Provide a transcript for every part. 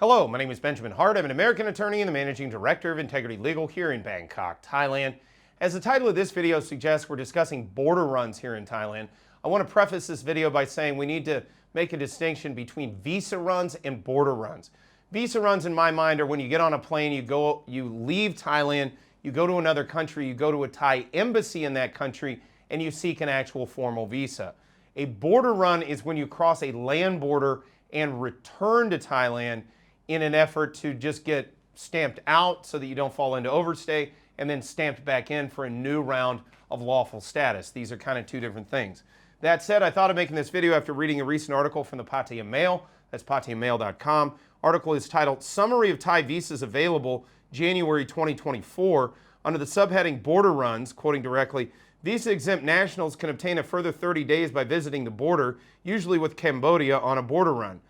Hello, my name is Benjamin Hart. I'm an American attorney and the Managing Director of Integrity Legal here in Bangkok, Thailand. As the title of this video suggests, we're discussing border runs here in Thailand. I want to preface this video by saying we need to make a distinction between visa runs and border runs. Visa runs, in my mind, are when you get on a plane, you leave Thailand, you go to another country, you go to a Thai embassy in that country, and you seek an actual formal visa. A border run is when you cross a land border and return to Thailand in an effort to just get stamped out so that you don't fall into overstay, and then stamped back in for a new round of lawful status. These are kind of two different things. That said, I thought of making this video after reading a recent article from the Pattaya Mail. That's pattayamail.com. Article is titled Summary of Thai Visas Available January 2024. Under the subheading Border Runs, quoting directly, visa-exempt nationals can obtain a further 30 days by visiting the border, usually with Cambodia on a border run.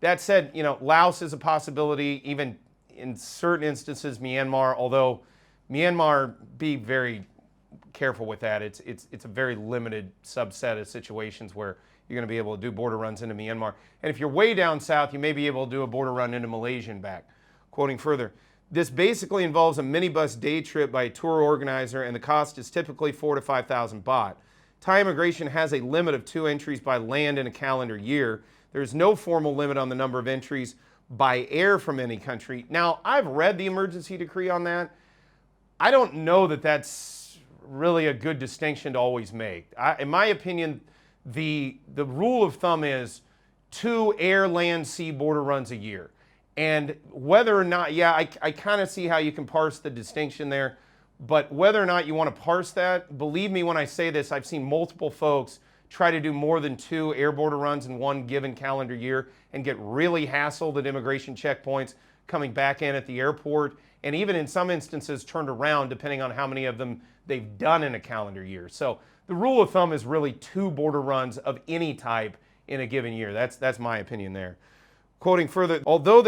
That said, Laos is a possibility, even in certain instances Myanmar, although Myanmar, be very careful with that. It's a very limited subset of situations where you're going to be able to do border runs into Myanmar. And if you're way down south, you may be able to do a border run into Malaysia and back. Quoting further, this basically involves a minibus day trip by a tour organizer, and the cost is typically 4,000 to 5,000 baht. Thai immigration has a limit of 2 entries by land in a calendar year. There's no formal limit on the number of entries by air from any country. Now, I've read the emergency decree on that. I don't know that that's really a good distinction to always make. In my opinion, the rule of thumb is 2 air, land, sea border runs a year. And whether or not, I kind of see how you can parse the distinction there, but whether or not you want to parse that, believe me when I say this, I've seen multiple folks try to do more than 2 air border runs in one given calendar year and get really hassled at immigration checkpoints, coming back in at the airport, and even in some instances turned around depending on how many of them they've done in a calendar year. So the rule of thumb is really 2 border runs of any type in a given year. That's my opinion there. Quoting further, although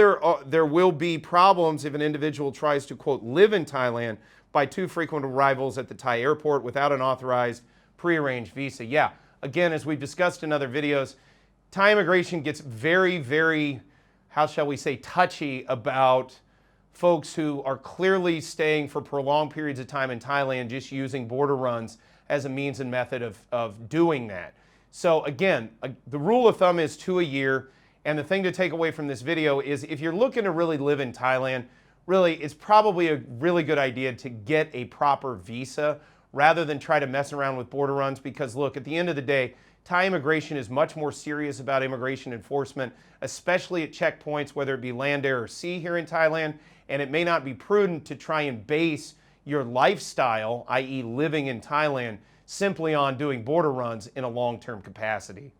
there will be problems if an individual tries to, quote, live in Thailand by too frequent arrivals at the Thai airport without an authorized prearranged visa. Yeah, again, as we've discussed in other videos, Thai immigration gets very, very, how shall we say, touchy about folks who are clearly staying for prolonged periods of time in Thailand, just using border runs as a means and method of doing that. So again, the rule of thumb is 2 a year. And the thing to take away from this video is if you're looking to really live in Thailand, really, it's probably a really good idea to get a proper visa rather than try to mess around with border runs, because look, at the end of the day, Thai immigration is much more serious about immigration enforcement, especially at checkpoints, whether it be land, air, or sea here in Thailand, and it may not be prudent to try and base your lifestyle, i.e. living in Thailand, simply on doing border runs in a long-term capacity.